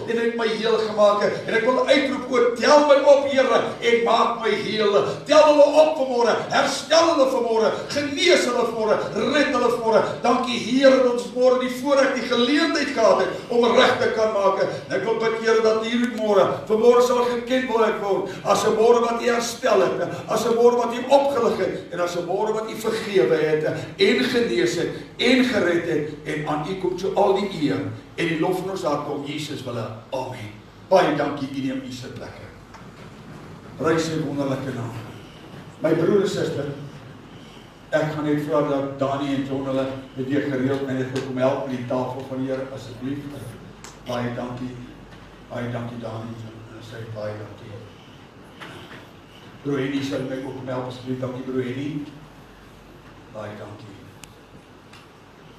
en het my heel gemaak. En ek wil uitroep, o, tel my op, Here, en maak my heel. Tel hulle op vanmôre, herstel hulle vanmôre, genees hulle vanmôre, red hulle vanmôre. Dankie, Here, dat ons môre die voorreg, die geleentheid gehad het om reg te kan maak. En ek wil bid, Here, dat hierdie môre vanmôre sal geken word as 'n môre wat U herstel het, as 'n môre wat U opgelig het, en as 'n môre wat U vergewe het, en genees het, en gered het, en aan U kom so al die eer en die lof van ons hart om Jesus wille. Amen. Baie dankie, U neem U se plekke. Prys Sy wonderlike naam. My broer en suster, ek gaan net vra dat Dani en John hulle met weer gereeld met dit kom help met die tafel van die Here, asseblief. Baie dankie. Baie dankie, Dani. Sê baie dankie. Broer Hierdie sal my ook kom help, asseblief. Dankie, broer Hierdie. Baie dankie.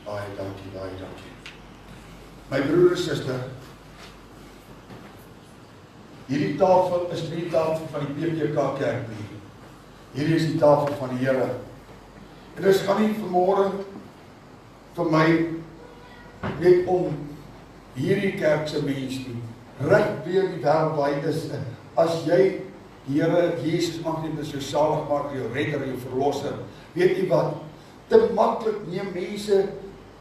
Baie dankie, baie dankie. My broer en suster, hierdie tafel is nie die tafel van die PPK kerk nie. Hierdie is die tafel van die Here. En dit gaan nie vanmôre vir my net om hierdie kerk se mense nie. Reg weer die wêreld waar jy is, as jy die Here Jesus mag neem as jou saligmaker, jou redder, jou verlosser, weet jy wat? Te maklik neem mense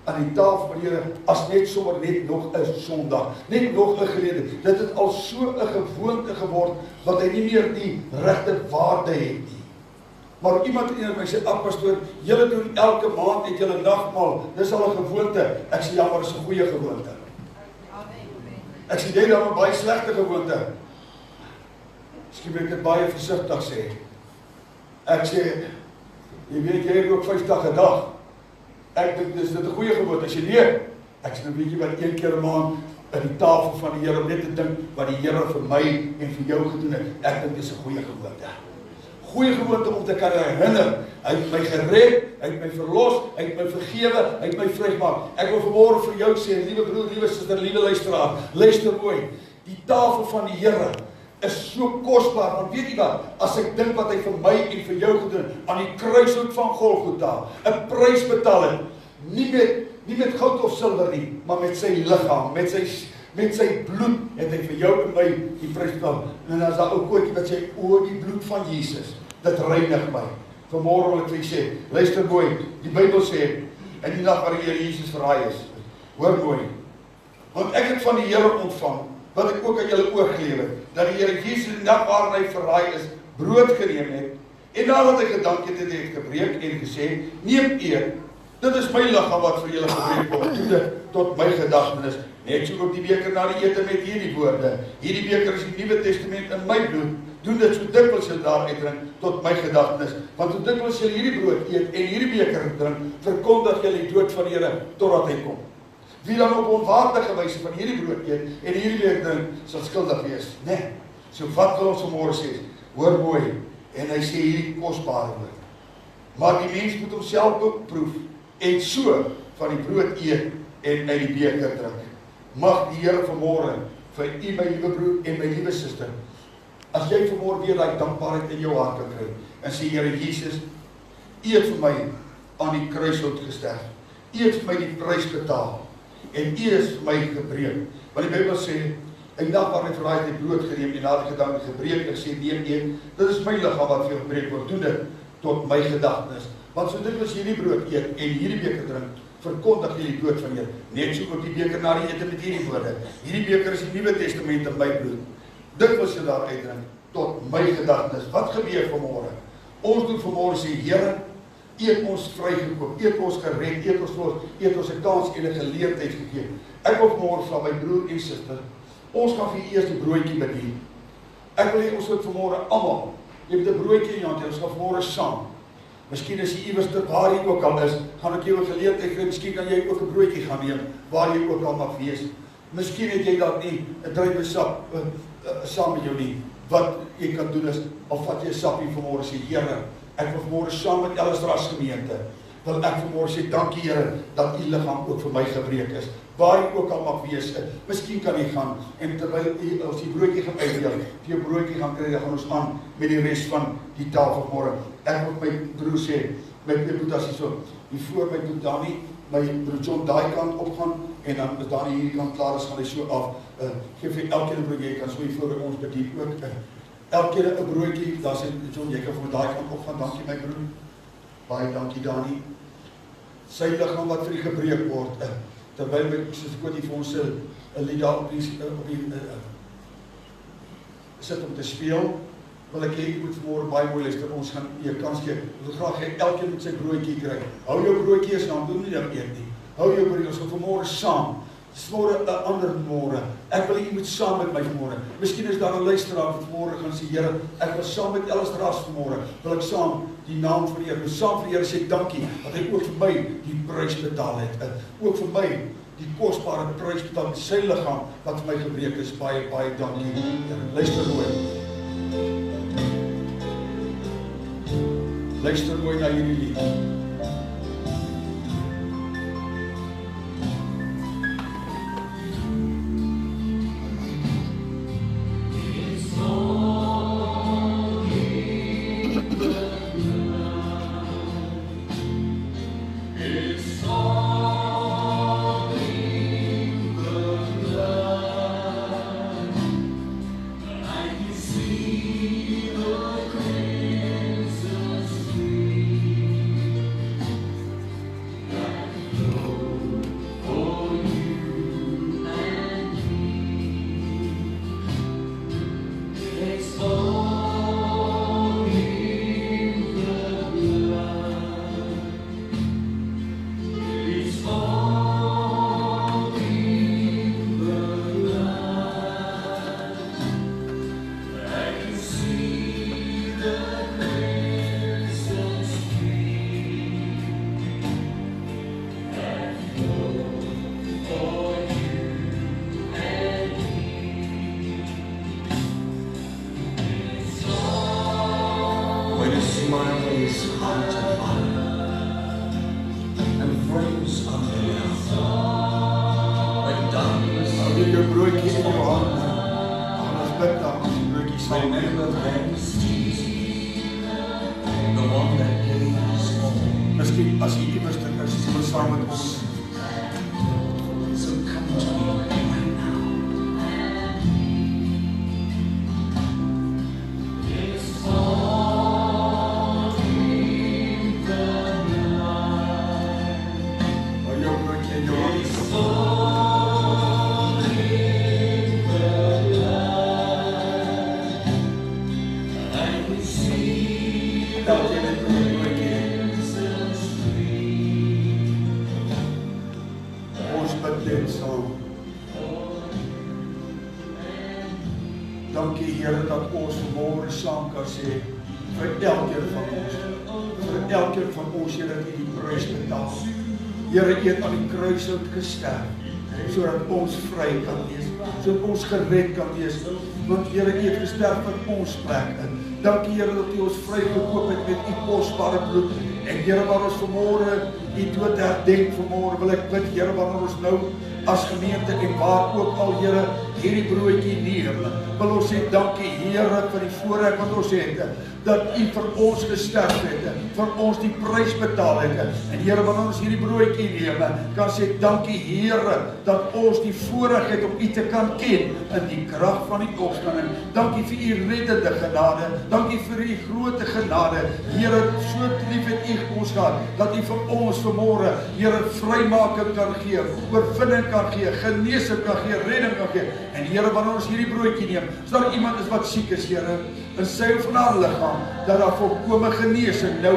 aan die tafel van die Here as net sommer net nog 'n Sondag, net nog 'n geleentheid. Dit het al so 'n gewoonte geword wat hy nie meer die regte waarde het nie. Maar iemand het my sê, pastoor, julle doen elke maand het julle nagmaal. Dis al 'n gewoonte. Ek sê jammer, is 'n goeie gewoonte. Ek sê jy dan 'n baie slegte gewoonte. Miskien moet ek dit baie versigtig sê. Ek sê, jy weet jy rook 5 dae 'n dag. Ek dink dis dit 'n goeie gewoonte. As jy nee, ek sê 'n bietjie wat een keer 'n maand aan die tafel van die Here om net te dink wat die Here vir my en vir jou gedoen het. Ek dink dis 'n goeie gewoonte. Goeie gewoonte om te kan herinner. Hy het my gered, hy het my verlos, hy het my vergewe, hy het my vrygemaak. Ek wil vanmôre vir jou sê, liewe broer, liewe suster, liewe luisteraar, luister mooi. Die tafel van die Here is so kosbaar, want weet jy wat, as ek dink wat hy vir my en vir jou gedoen aan die kruishout van Golgotha, 'n prys betaal het, nie met goud of silwer nie, maar met sy liggaam, met sy bloed het hy vir jou en my die prys betaal. En as daar ou kootjie wat sê, o, die bloed van Jesus, dit reinig my. Vanmôre wil ek vir sê, luister mooi, die Bybel sê, in die nag waar die Here Jesus verraai is, hoor mooi, want ek het van die Here ontvang, wat ek ook aan julle oorgeleef het, dat die Here Jesus in die nag waarin hy verraai is, brood geneem het, en nadat hy gedank het, het hy gebreek en gesê, neem eet, dit is my liggaam wat vir julle gebreek word, doen dit tot my gedagtenis. Net so ook die beker na die ete met hierdie woorde, hierdie beker is die Nuwe Testament in my bloed, doen dit so dikwels julle daaruit drink tot my gedagtenis, want so dikwels julle hierdie brood eet en hierdie beker drink, verkondig julle die dood van die Here totdat hy kom. Wie dan op onwaardige wyse van hierdie brood eet en hierdie beker drink, sal skuldig wees. Nee, so wat wil ons vanmôre sê? Hoor mooi, en hy sê hierdie kosbare woord. Maar die mens moet homself beproef en so van die brood eet en uit die beker drink. Mag die Here vanmôre vir u, my liewe broer en my liewe suster, as jy vanmôre weer daai dankbaarheid in jou hart kan kry en sê, Here Jesus, u het vir my aan die kruishout gesterf. U het vir my die prys betaal en u is vir my gebreek. Want die Bybel sê, En dan waar hy vir hy die brood geneem en na die gedank gebreek en gesê, neem eet, dit is my liggaam wat vir jou gebreek word, doen dit tot my gedagtenis. Want so dit was hierdie brood eet en hierdie beker drink, verkondig hierdie dood van Here. Net so ook die beker na die ete met hierdie woorde. Hierdie beker is die Nuwe Testament in my bloed. Dit was jy daar uitdrink tot my gedagtenis. Wat gebeur vanmôre? Ons doen vanmôre sê, Here, eet ons vrygekoop, eet ons gered, eet ons 'n kans en 'n geleentheid gegee. Ek wil vanmôre van my broer en suster, ons gaan vir eers die broodjie bedien. Ek wil hê ons moet vanmôre almal, jy het 'n broodjie in jou hand, ons gaan vanmôre saam. Miskien as jy iewers waar jy ook al is, gaan ek jou 'n geleentheid gee, miskien kan jy ook 'n broodjie gaan neem, waar jy ook al mag wees. Miskien het jy dalk nie 'n druiwesap saam met jou nie. Wat jy kan doen is, of vat jy 'n sappie vanmôre sê, Here, ek wil vanmôre saam met Ellisras gemeente, wil ek vanmôre sê, dankie Here, dat u liggaam ook vir my gebreek is. Waar jy ook al mag wees, miskien kan jy gaan, en terwyl jy ons die broodjie gaan uitdeel, vir jou broodjie gaan kry, dan gaan ons aan met die res van die tafel vanmôre. Ek wil my broer sê, my boetas hier so, hier voor my toe Danny, my broer John daai kant opgaan, en dan is Danny hierdie kant klaar, is gaan hy so af, geef vir elkeen 'n broodjie, jy kan so hier voor by ons bedien ook, elkeen 'n broodjie, daar sê John, jy kan van daai kant opgaan, dankie my broer, baie dankie Danny, sy liggaam wat vir die gebreek word, terwyl my sister Kotie vir ons 'n lied daar op die sit om te speel, wil ek hê, jy moet vanmôre baie mooi luister, ons gaan jy 'n kans gee, ek wil graag hê, elkeen moet sy broodjie kry, hou jou broodjie eens aan, doen nie dat eet nie, hou jou broodjie, ons gaan vanmôre saam, dis vanmôre 'n ander môre, ek wil hê, jy moet saam met my vanmôre, miskien is daar 'n luisteraar wat vanmôre gaan sê, Here, ek wil saam met Ellisras vanmôre, wil ek saam die naam van die Here, saam vir die Here sê dankie, dat hy ook vir my die prys betaal het, ook vir my die kosbare prys betaal, sy liggaam wat vir my gebreek is, baie, baie dankie, Here, luister mooi. Luister mooi na hierdie lied. Miskien as jy iewers dit is, jy wil saam met ons. So come to me right now. It's all in the night. Oh, you're working your eyes. It's all in the light. I can see that dankie Here dat ons vanmôre saam kan sê vir elkeen van ons. Vir elkeen van ons Here dat U die prys betaal. Here het aan die kruis gesterf sodat ons vry kan wees, sodat ons gered kan wees. Want Here het gesterf vir ons plek in. Dankie Here dat U ons vrygekoop het met U kosbare bloed. En Here waar ons vanmôre U dood herdenk vanmôre wil ek bid Here wanneer ons nou as gemeente en waar ook al Here hierdie broodjie neem, wil ons sê dankie Here vir die voorreg wat ons het, dat U vir ons gesterf het, vir ons die prys betaal het. En Here, wanneer ons hierdie broodjie neem, kan sê dankie Here, dat ons die voorreg het om U te kan ken in die krag van die opstanding. Dankie vir U reddende genade, dankie vir U groot genade. Here, so lief het U ons gehad, dat U vir ons vanmôre, Here, vrymaking kan gee, oorwinning kan gee, genesing kan gee, redding kan gee. En Here, wanneer ons hierdie broodjie neem, as daar iemand is wat siek is, Here, in sy of in haar liggaam, dat daar volkome genesing nou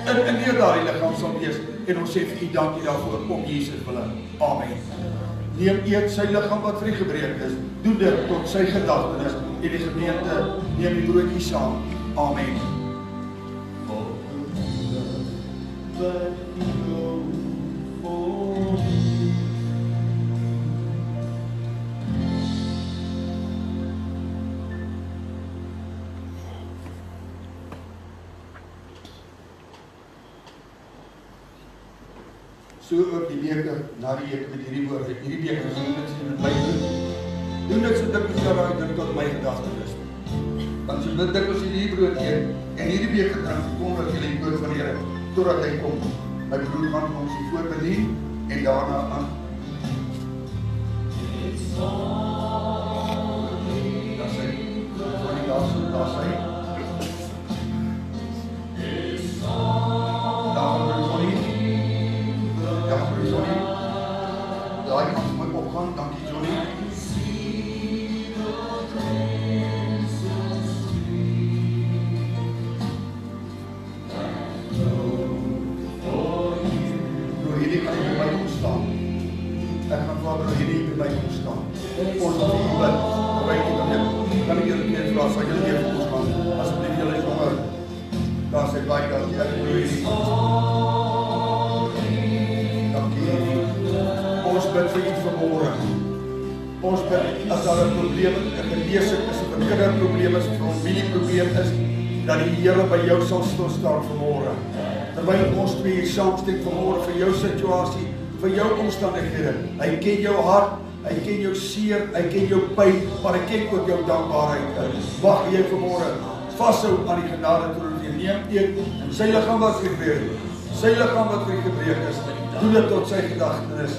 in daardie liggaam sal wees. En ons sê vir U dankie daarvoor, om Jesus wille. Amen. Neem eet sy liggaam wat vir U gebreek is, doen dit tot sy gedagtenis, en die gemeente neem die broodjie saam. Amen. So ook die beker, na die beker met hierdie woorde, hierdie beker is dit met my doen dit so dikwels daaruit dit tot my gedagtenis. Want so dit dikwels hierdie brood eet en hierdie beker drink, kom dat julle die woord van die Here totdat hy kom. My broer gaan ons voor bedien en daarna aan. Daar sy, van die daar sy. Daai kan mooi opgaan, dankie Johnny. Hierdie kan by my kom staan. Ek gaan Vader hierdie by my kom staan. Ons wil U bid, terwyl U dan kan ek julle net vra, sal julle weer vir ons gaan, asseblief julle is honger. Daar sê baie dankie, ek wil hierdie. Ons bid vir U vanmôre. Ons bid, as daar 'n probleem, 'n genesing is, 'n kinderprobleem is, 'n familieprobleem is, dat die Here by jou sal stil staan vanmôre. Terwyl ons twee hier saamstem vanmôre vir jou situasie, vir jou omstandighede. Hy ken jou hart, hy ken jou seer, hy ken jou pyn, maar hy ken ook jou dankbaarheid. Wag jy vanmôre vashou aan die genade troon, neem eet en sy liggaam wat gebreek is, sy liggaam wat gebreek is, doen dit tot sy gedagtenis.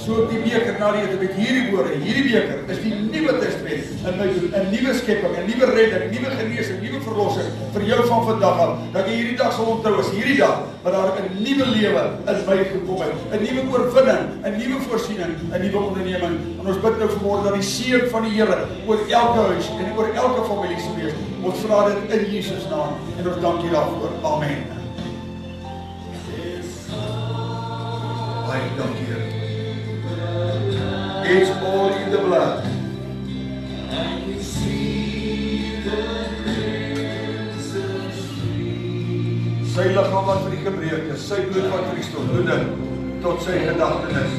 So die beker na die ete met hierdie woorde, hierdie beker is die Nuwe Testament in my doen, 'n nuwe skepping, 'n nuwe redding, 'n nuwe genesing, 'n nuwe verlossing vir jou van vandag af. Dat jy hierdie dag sal onthou as hierdie dag wat daar 'n nuwe lewe in my gekom het, 'n nuwe oorwinning, 'n nuwe voorsiening, 'n nuwe onderneming. En ons bid nou vanmôre dat die seën van die Here oor elke huis en oor elke familie sal wees. Ons vra dit in Jesus naam en ons dank U daarvoor. Amen. Baie dankie Here. It's all in the blood. Sy liggaam wat vir U gebreek is, sy bloed wat vir U stort, doen dit tot sy gedagtenis.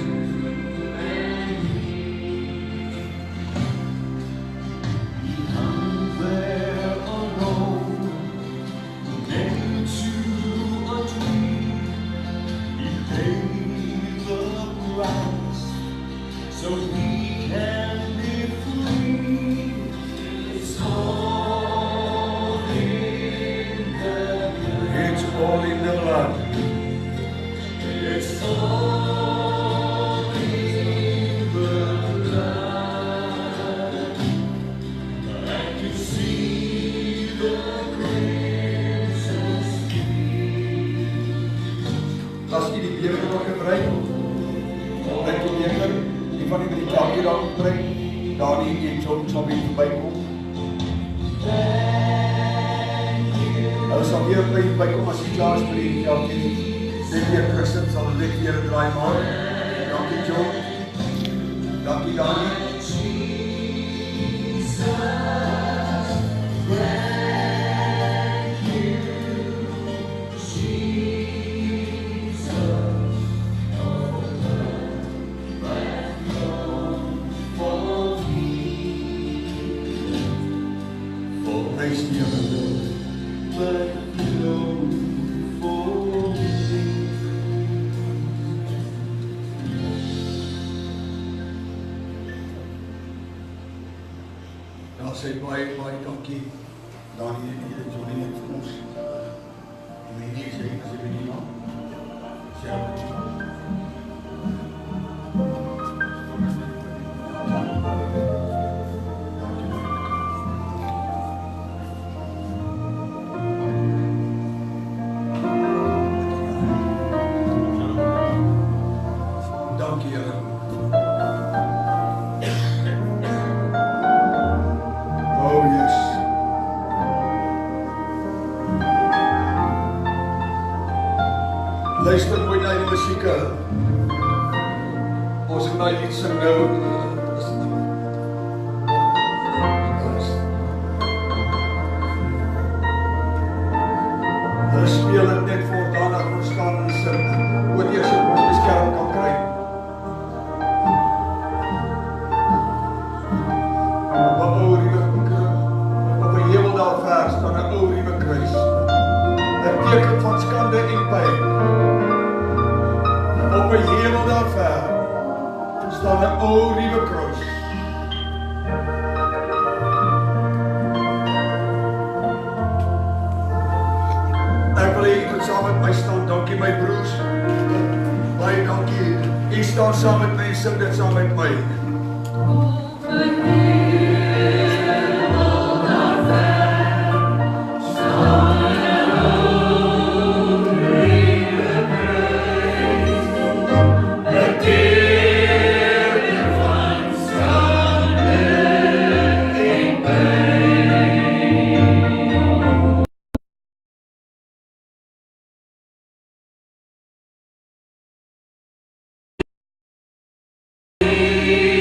daar sê baie dankie. Danie en Johnny het vir ons. En my nie sê, as jy weet nie naam. Sê ook nie. Dankie, Here. Oh, yes. Luister mooi na die musiek. Ons gaan die lied sing nou. Hulle speel het net voordanig ons staan en sing. Oor eers op ons beskerm kan kry. Op 'n ou hemel daar ver staan 'n ou ruwe kruis. 'n teken van skande en pyn. Op 'n hemel daar ver staan 'n ou ruwe kruis. Ek wil hê u moet saam met my staan. Dankie my broers. Baie dankie. U staan saam met my en sing dit saam met my. Here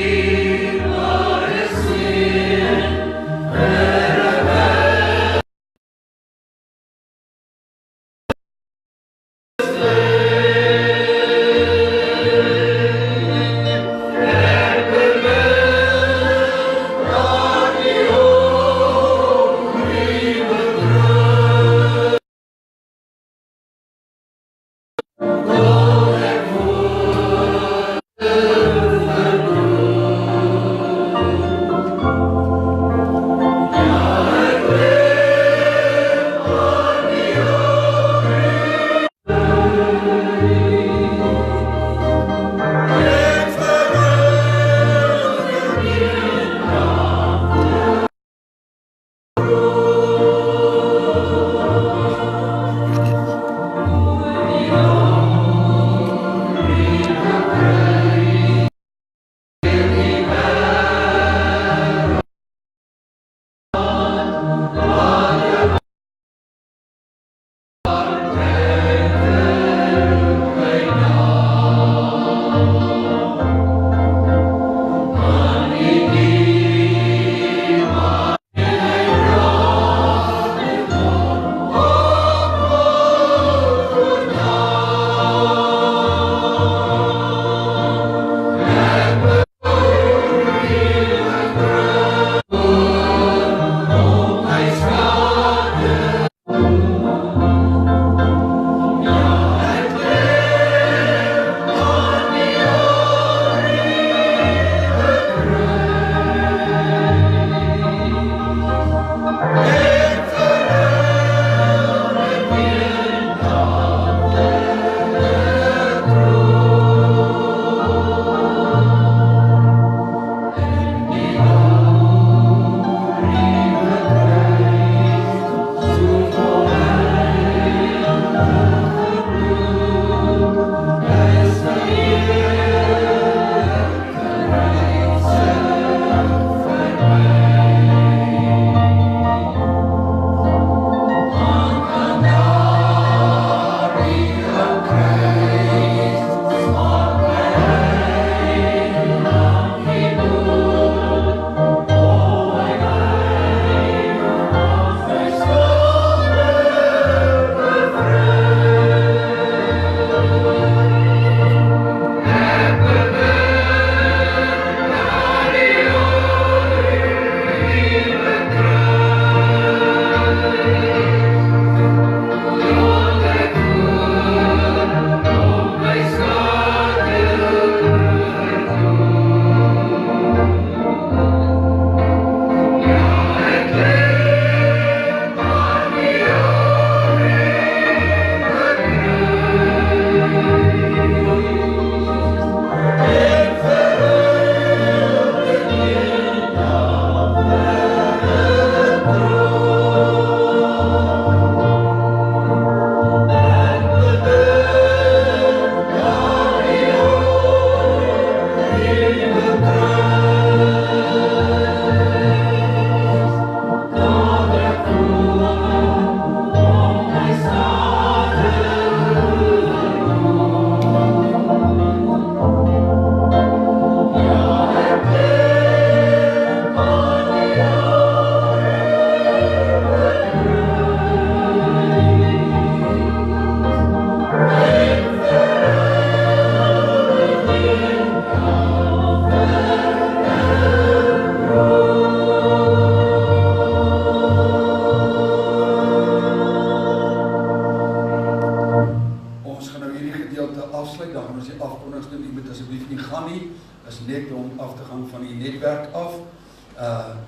van die netwerk af.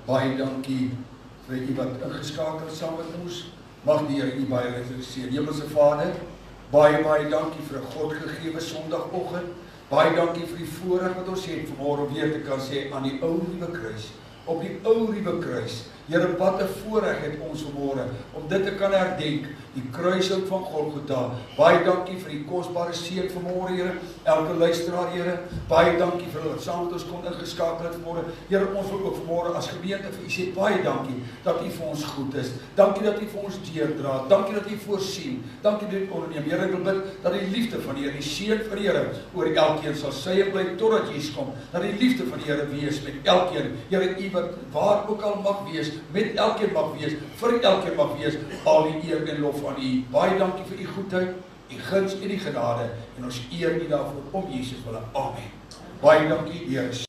Baie dankie vir u wat ingeskakel saam met ons. Mag die Here u baie seën. Hemelse Vader, baie dankie vir 'n Godgegewe Sondagoggend. Baie dankie vir die voorreg wat ons het vanmôre weer te kan sê aan die ou nuwe kruis. Op die ou nuwe kruis. Here, wat 'n voorreg het ons vanmôre om dit te kan herdenk, die kruising van Golgotha. Baie dankie vir die kosbare seën vanmôre, Here. Elke luisteraar, Here, baie dankie vir hulle wat saam met ons kon ingeskakel het vanmôre. Here, ons wil ook vanmôre as gemeente vir u sê baie dankie dat u vir ons goed is. Dankie dat u vir ons deurdra. Dankie dat u voorsien. Dankie dat u onderneem. Here, ek wil bid dat die liefde van die Here, die seën van die Here oor elkeen sal sy en bly totdat Jesus kom. Dat die liefde van die Here wees met elkeen. Here, u wat waar ook al mag wees, met elkeen mag wees, vir elkeen mag wees, al die eer en lof aan u. Baie dankie vir u goedheid, u guns en die genade, en ons eer u daarvoor om Jesus wille. Amen. Baie dankie, Here.